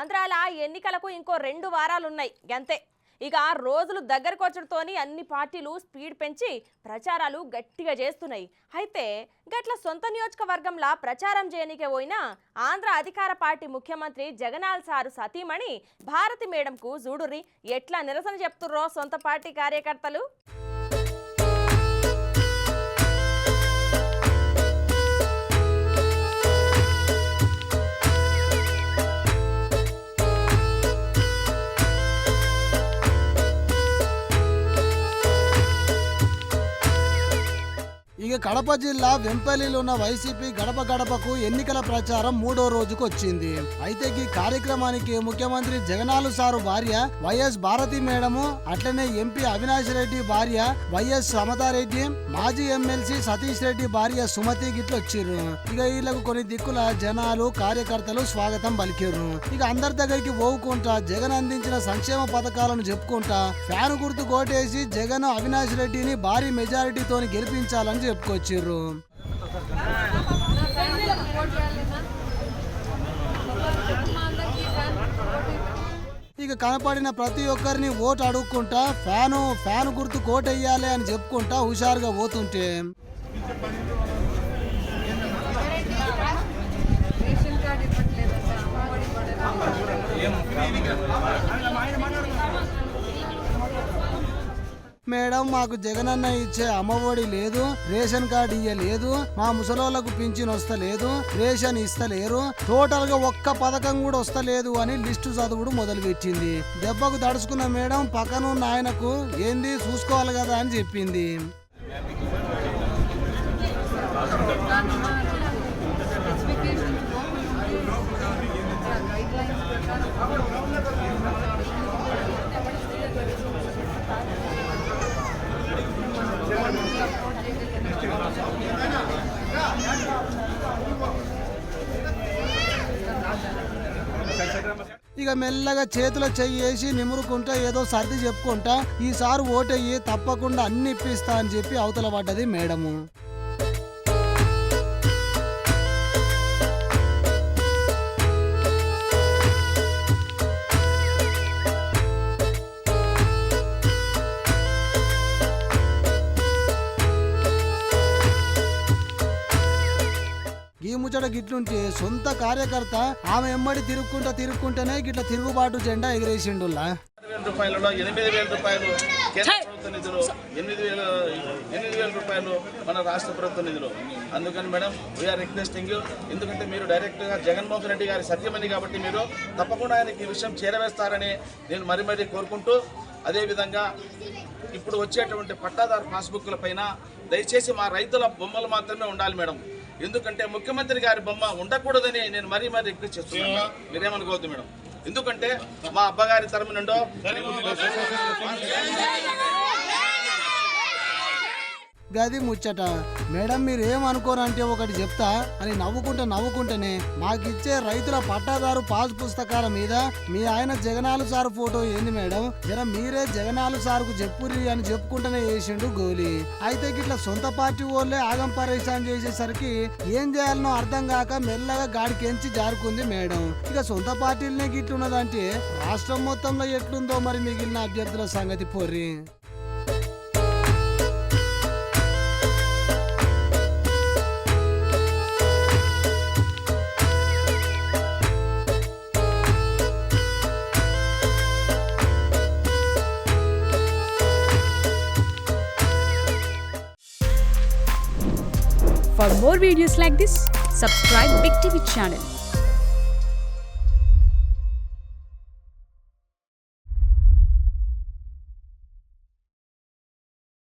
ఆంధ్రాల ఎన్నికలకు ఇంకో 2 వారాలున్నాయి గంతే. ఇక రోజులు దగ్గరకు వచ్చడంతోని అన్ని పార్టీలు స్పీడ్ పెంచి ప్రచారాలు గట్టిగా చేస్తున్నాయి. అయితే గట్ల సొంత నియోజకవర్గంలో ప్రచారం చేయనికే పోయినా ఆంధ్ర అధికార పార్టీ ముఖ్యమంత్రి జగనాల్ సారు సతీమణి భారతి మేడంకు జూడుర్రి ఎట్లా నిరసన చెప్తుర్రో సొంత పార్టీ కార్యకర్తలు. ఇక కడప జిల్లా వెంపల్లిలో ఉన్న వైసీపీ గడప గడపకు ఎన్నికల ప్రచారం 3వ రోజుకు వచ్చింది. అయితే ఈ కార్యక్రమానికి ముఖ్యమంత్రి జగనాలు సారు భార్య వైఎస్ భారతి మేడము, అట్లనే ఎంపీ అవినాష్ రెడ్డి భార్య వైఎస్ సమతారెడ్డి, మాజీ ఎమ్మెల్సీ సతీష్ రెడ్డి భార్య సుమతి గిట్లు వచ్చిర్రు. ఇక వీళ్ళకు కొన్ని దిక్కుల జనాలు కార్యకర్తలు స్వాగతం పలికిర్రు. ఇక అందరి దగ్గరికి పోవుకుంటా జగన్ అందించిన సంక్షేమ పథకాలను చెప్పుకుంటా ఫ్యాన్ గుర్తు కోటేసి జగన్ అవినాష్ రెడ్డిని భారీ మెజారిటీతో గెలిపించాలని చెప్పుకొచ్చిర్రు. ఇక కనపడిన ప్రతి ఒక్కరిని ఓటు అడుక్కుంటా ఫ్యాను గుర్తు కోటెయ్యాలి అని చెప్పుకుంటా హుషారుగా పోతుంటే మేడం మాకు జగనన్న ఇచ్చే అమ్మఒడి లేదు, రేషన్ కార్డు ఇయ్యలేదు, మా ముసలోళ్లకు పింఛన్ వస్తలేదు, రేషన్ ఇస్తలేరు, టోటల్ గా ఒక్క పథకం కూడా వస్తలేదు అని లిస్టు చదువుడు మొదలు పెట్టింది. దెబ్బకు దడుచుకున్న మేడం పక్కనున్న ఆయనకు ఏంది చూసుకోవాలి కదా అని చెప్పింది. ఇక మెల్లగా చేతిలో చెయ్యేసి నిమురుకుంటా ఏదో సర్ది చెప్పుకుంటా ఈసారి ఓటయ్యి తప్పకుండా అన్ని ఇప్పిస్తా అని చెప్పి అవతల పడ్డది మేడము. ఈ ముచ్చట గిట్లుంటే సొంత కార్యకర్త ఆమె ఎమ్మడి తిరుక్కుంటేనే గిట్ల తిరుగుబాటు జెండా ఎగిరేసిండుల్లా. రూపాయలలో 8,000 రూపాయలు కేంద్ర ప్రభుత్వ నిధులు, 8,000 రూపాయలు మన రాష్ట్ర ప్రభుత్వ నిధులు. అందుకని మేడం వీఆర్ రిక్వెస్టింగ్ యూ, ఎందుకంటే మీరు డైరెక్ట్గా జగన్మోహన్ రెడ్డి గారి సత్యమని కాబట్టి మీరు తప్పకుండా ఆయనకి ఈ విషయం చేరవేస్తారని నేను మరీ కోరుకుంటూ, అదేవిధంగా ఇప్పుడు వచ్చేటువంటి పట్టాదారు పాస్బుక్ల పైన దయచేసి మా రైతుల బొమ్మలు మాత్రమే ఉండాలి మేడం. ఎందుకంటే ముఖ్యమంత్రి గారి బొమ్మ ఉండకూడదని నేను మరీ రిక్వెస్ట్ చేస్తున్నాను. మీరేమనుకోవద్దు మేడం, ఎందుకంటే మా అబ్బగారి తరపు నుండో గది ముచ్చట. మేడం మీరు ఏమనుకోనంటే ఒకటి చెప్తా అని నవ్వుకుంటేనే మాకిచ్చే రైతుల పట్టాదారు పాస్ పుస్తకాల మీద మీ ఆయన జగనాలు సారు ఫోటో ఏంది మేడం, జర మీరే జగనాలు సారుకు చెప్పుర్రి అని చెప్పుకుంటూనే వేసిండు గోలి. అయితే గిట్లా సొంత పార్టీ వాళ్ళే ఆగం పరేషాన్ చేసేసరికి ఏం చేయాలనో అర్థం కాక మెల్లగా గాడికెంచి జారుకుంది మేడం. ఇక సొంత పార్టీలనే గిట్లున్నదంటే రాష్ట్రం మొత్తంలో ఎట్లుందో మరి మిగిలిన అభ్యర్థుల సంగతి పొర్రి. For more videos like this, subscribe Big TV channel.